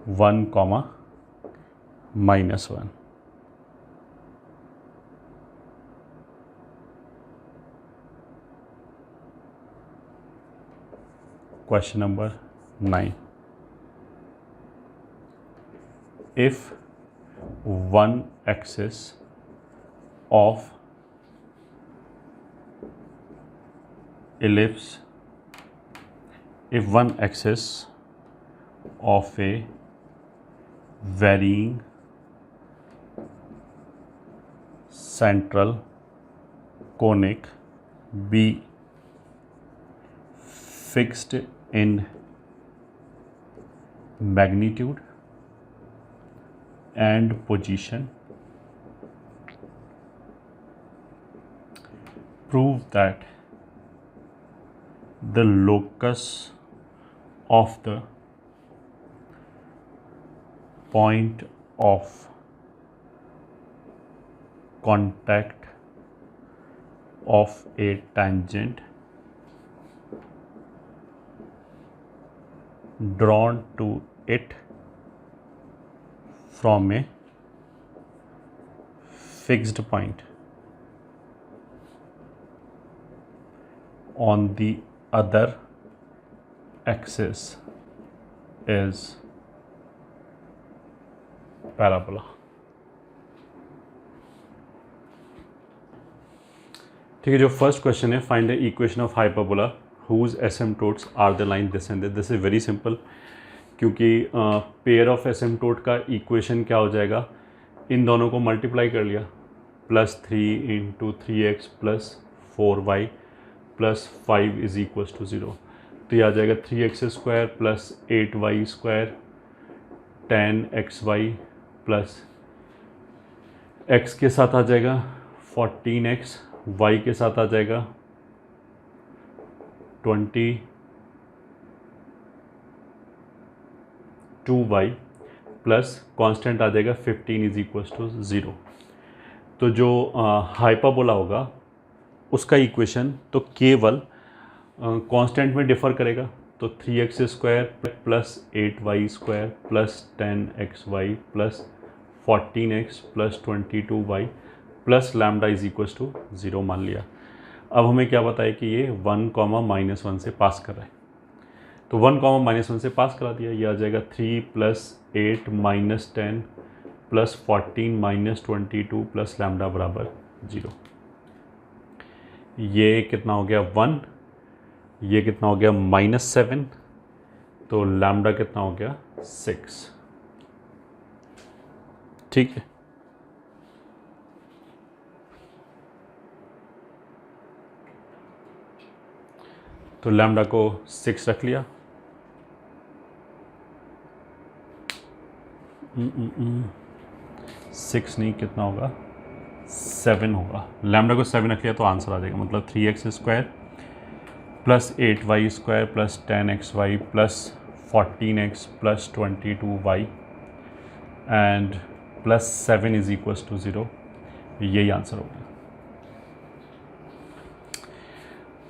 A: 1, -1. Question number 9. If one axis of ellipse, if one axis of a varying central conic be fixed in magnitude and position, prove that the locus of the point of contact of a tangent drawn to it from a fixed point on the other axis is parabola. ठीक है, जो first question है, find the equation of hyperbola whose asymptotes are the line this and this is very simple, क्योंकि pair of asymptote का equation क्या हो जाएगा, इन दोनों को मल्टीप्लाई कर लिया, +3 into 3x plus 4y plus 5 is equals to 0, तो ये आ जाएगा 3x² plus 8y² 10xy plus x के साथ आ जाएगा 14x, y के साथ आ जाएगा 22y प्लस कांस्टेंट आ जाएगा 15 इज इक्वल्स टू 0। तो जो हाइपरबोला होगा उसका इक्वेशन तो केवल कांस्टेंट में डिफ़र करेगा, तो 3x² plus 8y² plus 10xy plus 14x plus 22y plus lambda is equals to 0 मान लिया। अब हमें क्या बताया कि ये 1, -1 से पास कर रहा है, तो 1, -1 से पास करा दिया, ये आ जाएगा 3 plus 8 minus 10 plus 14 minus 22 plus lambda बराबर 0। ये कितना हो गया 1, ये कितना हो गया -7, तो लैम्डा कितना हो गया 6। ठीक है, तो लैम्डा को 6 रख लिया। 6 नहीं, कितना होगा 7 होगा। लैम्डा को 7 रख लिया तो आंसर आ जाएगा, मतलब 3x² plus 8y² plus 10xy plus 14x plus 22y and plus 7 is equals to 0, यही आंसर होगा।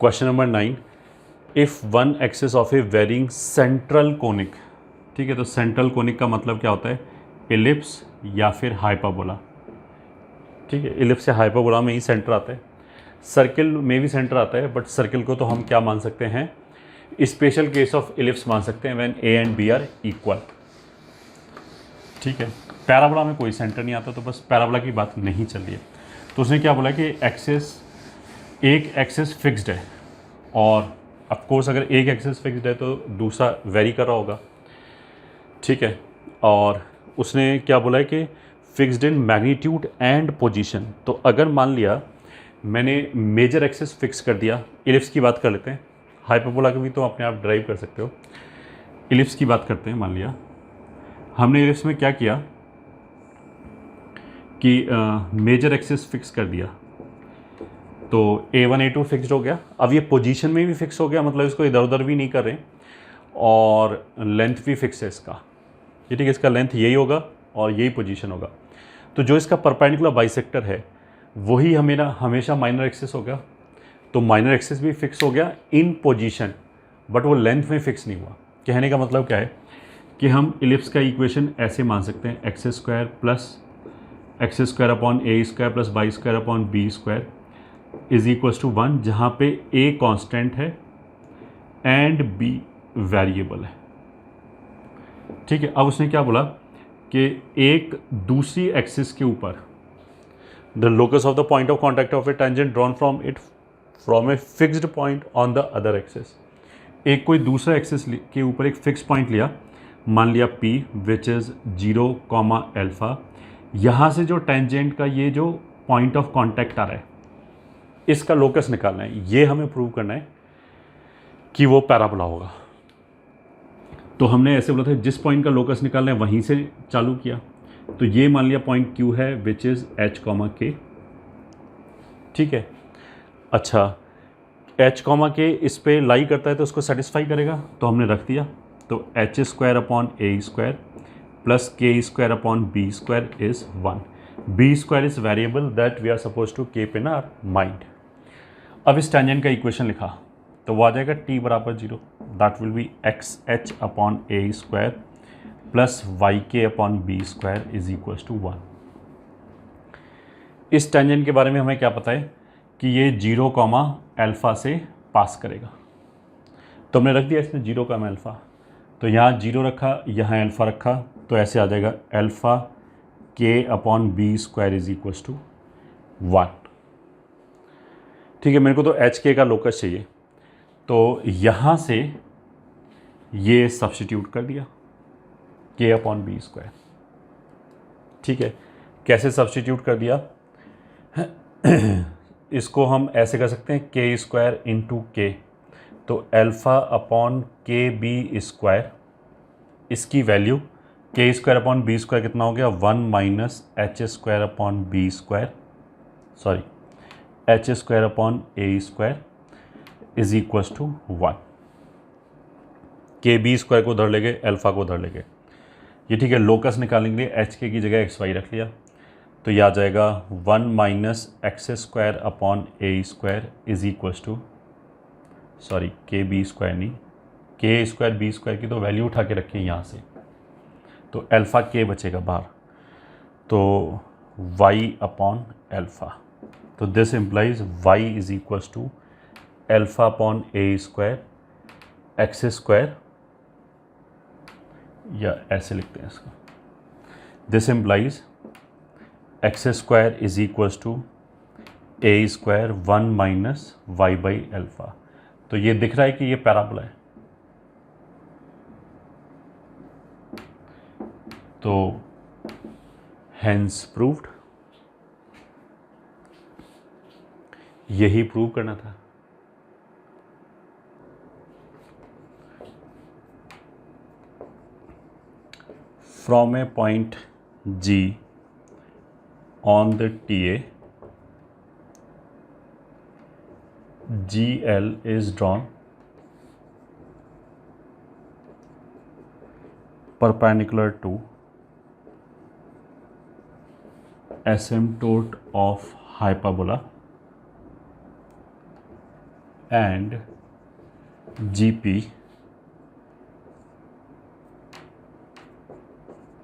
A: Question number 9, if one axis of a varying central conic, ठीक है, तो सेंट्रल कोनिक का मतलब क्या होता है, एलिप्स या फिर हाइपरबोला। ठीक है, इलिप्स से हाइपरबोला में ही सेंटर आता है, सर्किल में भी सेंटर आता है, बट सर्किल को तो हम क्या मान सकते हैं, स्पेशल केस ऑफ इलिप्स मान सकते हैं when a and b are equal. ठीक है, पैराबोला में कोई सेंटर नहीं आता, तो बस पैराबोला की बात नहीं चल रही है। तो उसने क्या बोला कि एक्सेस, एक एक्सेस फिक्स्ड है, और ऑफकोर्स अगर एक एक्सेस फिक्स्ड है तो दूसरा वेरी कर रहा होगा। ठीक है, और उसने क्या बोला है कि fixed in magnitude and position. तो अगर मान लिया मैंने मेजर एक्सेस फिक्स कर दिया, इलिप्स की बात कर लेते हैं, हाइपरबोला का भी तो अपने आप ड्राइव कर सकते हो, इलिप्स की बात करते हैं। मान लिया हमने इलिप्स में क्या किया कि मेजर एक्सेस फिक्स कर दिया, तो A1 A2 फिक्स्ड हो गया। अब ये पोजीशन में भी फिक्स हो गया, मतलब इसको इधर उधर भी नहीं कर रहे, और लेंथ भी फिक्स है इसका। ये ठीक है, इसका लेंथ यही होगा और यही पोजीशन होगा। तो जो इसका परपेंडिकुलर बाइसेक्टर है वही हमेशा माइनर एक्सेस होगा। तो माइनर एक्सेस भी फिक्स हो गया इन पोजीशन, बट वो लेंथ में फिक्स नहीं हुआ। कहने का मतलब क्या है कि हम इलिप्स का इक्वेशन ऐसे मान सकते हैं, x square plus x square upon A square plus y square upon B square is equals to 1, जहाँ पे ए कांस्टेंट है एंड बी वेरिएबल है। ठीक है, अब उसने क्या बोला कि एक दूसरी एक्सिस के ऊपर the locus of the point of contact of A tangent drawn from a fixed point on the other axis. एक कोई दूसरा एक्सिस के ऊपर एक फिक्स पॉइंट लिया, मान लिया P विच इज़ 0, अल्फ़ा। यहाँ से जो टेंजेंट का ये जो पॉइंट ऑफ कॉन्टैक्ट आ रहा है, इसका लोकस निकालना है। ये हमें प्रूव करना है कि वो पैराबोला होगा। तो हमने ऐसे बोला था जिस पॉइंट का लोकस निकालना है वहीं से चालू किया। तो ये मान लिया पॉइंट Q है विच इज़ H, K। ठीक है, अच्छा H, K इस पे लाई करता है तो उसको सेटिस्फाई करेगा, तो हमने रख दिया। तो h square upon A square plus k square upon B square is 1। B square is variable that we are suppose to keep in our mind. अब इस टेंजेंट का इक्वेशन लिखा तो वो आ जाएगा t बराबर 0, that will be x h upon A square plus y k upon B square is equals to 1। इस tangent के बारे में हमें क्या पता है कि ये 0, अल्फ़ा से पास करेगा। तो हमने रख दिया इसमें 0, अल्फ़ा। तो यहाँ 0 रखा, यहाँ अल्फ़ा रखा, तो ऐसे आ जाएगा अल्फ़ा के upon B square is equals to 1। ठीक है, मेरे को तो एच के का लोकस चाहिए, तो यहाँ से ये सब्स्टिट्यूट कर दिया के अपॉन बी स्क्वायर। ठीक है, कैसे सब्स्टिट्यूट कर दिया इसको हम ऐसे कर सकते हैं के स्क्वायर इंटू के, तो alpha upon K B square, इसकी value K square upon B square कितना हो गया 1 minus H square upon B square, sorry H square upon A square is equals to 1। K B square को उधर ले गए, alpha को उधर ले गए। ये ठीक है, लोकस निकालने के लिए एच के की जगह एक्स वाई रख लिया, तो यह आ जाएगा 1 minus X square upon A square is equals to, sorry K B square नहीं, के स्क्वायर बी स्क्वायर की तो वैल्यू उठा के रखिए यहाँ से, तो अल्फ़ा के बचेगा बाहर, तो वाई अपॉन अल्फ़ा। तो this implies Y is equals to alpha upon A square X square, या ऐसे लिखते हैं इसका, this implies X square is equals to A square 1 minus Y by alpha. तो ये दिख रहा है कि ये पैराबोला है, तो हेंस प्रूव्ड, यही प्रूव करना था। From A point G on the TA, GL is drawn perpendicular to asymptote of hyperbola and GP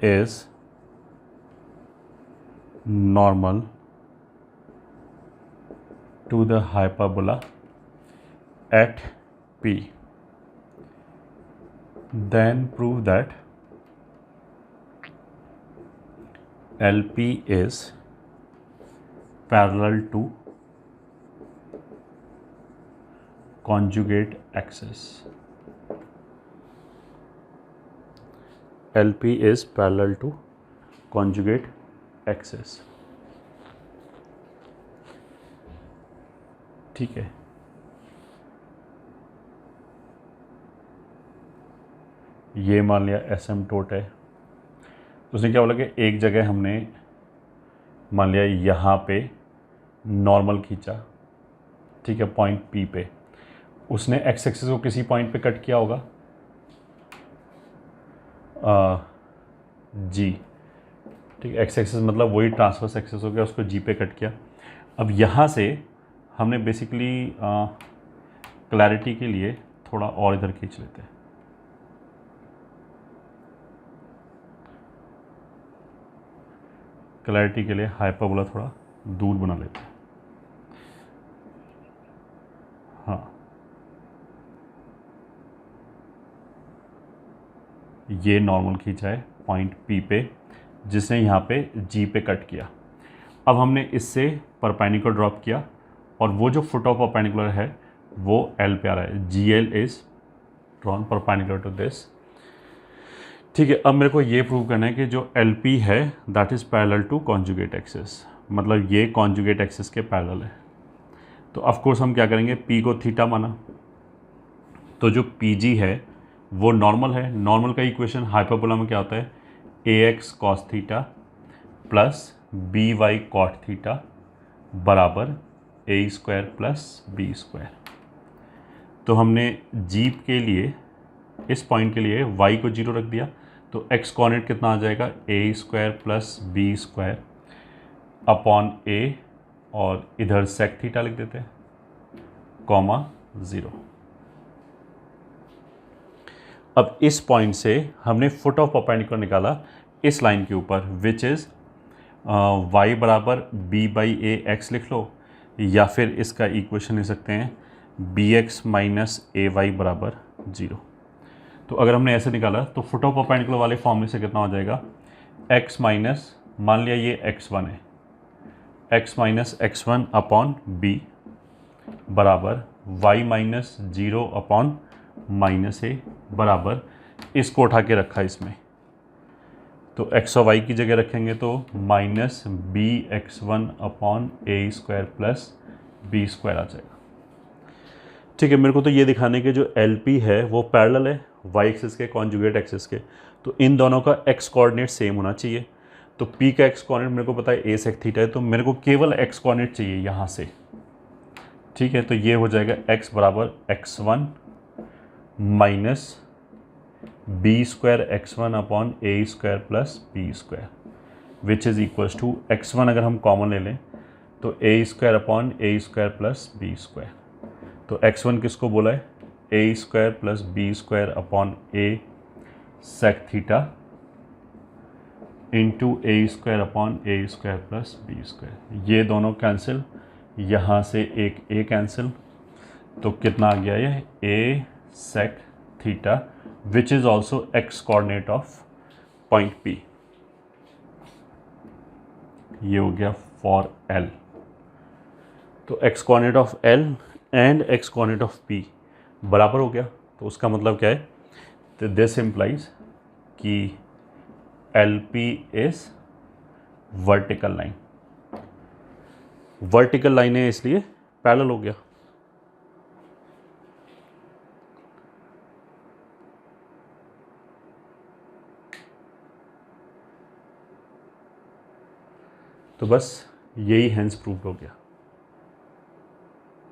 A: is normal to the hyperbola at P. Then prove that LP is parallel to conjugate axis. LP is parallel to conjugate axis. ठीक है, ये मान लिया एसिम्पटोट है। तो उसने क्या बोला कि एक जगह हमने मान लिया यहाँ पे नॉर्मल खींचा, ठीक है, पॉइंट पी पे। उसने एक्स एक्सिस को किसी पॉइंट पे कट किया होगा, जी, ठीक है, एक्स एक्सिस मतलब वही ट्रांसवर्स एक्सिस हो गया, उसको जी पे कट किया। अब यहाँ से हमने बेसिकली क्लैरिटी के लिए थोड़ा और इधर खींच लेते हैं। क्लैरिटी के लिए हाइपरबोला थोड़ा दूर बना लेते हैं। हाँ, ये नॉर्मल खींचा है पॉइंट पी पे, जिसने यहाँ पे जी पे कट किया। अब हमने इससे परपेंडिकुलर ड्रॉप किया और वो जो फुट ऑफ परपेंडिकुलर है वो एल पे आ रहा है। G L is drawn perpendicular to this, ठीक है। अब मेरे को ये प्रूव करना है कि जो एल पी है that is parallel to conjugate axis, मतलब ये कॉन्जुगेट एक्सिस के पैरेलल है। तो ऑफ कोर्स हम क्या करेंगे, पी को थीटा माना, तो जो पी जी है वो नॉर्मल है। नॉर्मल का इक्वेशन हाइपरबोला में क्या होता है, a x cos theta plus b y cot theta बराबर ए स्क्वायर प्लस बी स्क्वायर। तो हमने जी के लिए, इस पॉइंट के लिए y को 0 रख दिया, तो x कोऑर्डिनेट कितना आ जाएगा, ए square plus B square upon a, और इधर सेक थीटा लिख देते हैं, कॉमा 0। अब इस पॉइंट से हमने फुट ऑफ परपेंडिकुलर निकाला इस लाइन के ऊपर, विच इज़ y बराबर b बाई ए एक्स लिख लो, या फिर इसका इक्वेशन लिख सकते हैं बी एक्स माइनस ए वाई बराबर 0। तो अगर हमने ऐसे निकाला तो फुट ऑफ परपेंडिकुलर वाले फॉर्म में से कितना हो जाएगा, x माइनस, मान लिया ये x1 है, x minus x1 upon B बराबर y minus 0 upon minus A बराबर, इसको उठा के रखा इसमें, तो x और y की जगह रखेंगे तो minus b x one upon ए स्क्वायर प्लस बी स्क्वायर आ जाएगा। ठीक है, मेरे को तो ये दिखाने के जो एल पी है वो पैरेलल है y एक्सिस के कॉन्जुगेट एक्सिस के, तो इन दोनों का x कोऑर्डिनेट सेम होना चाहिए। तो p का x कोऑर्डिनेट मेरे को पता है a सेक थीटा है, तो मेरे को केवल x कोऑर्डिनेट चाहिए यहाँ से, ठीक है। तो ये हो जाएगा x बराबर x1 minus B square x1 upon A square plus B square, which is equals to x1 अगर हम कॉमन ले लें तो a square upon A square plus B square. तो x1 किसको बोला है, a square plus B square upon a sec theta into a square upon A square plus B square. ये दोनों कैंसिल, यहाँ से एक ए कैंसिल, तो कितना आ गया ये a sec theta which is also x coordinate of point P. ये हो गया फॉर एल। तो x coordinate of L and x coordinate of P बराबर हो गया, तो उसका मतलब क्या है, तो दिस इम्प्लाइज कि L P is vertical line. Vertical line है इसलिए पैरेलल हो गया। तो बस यही हेंस प्रूव हो गया।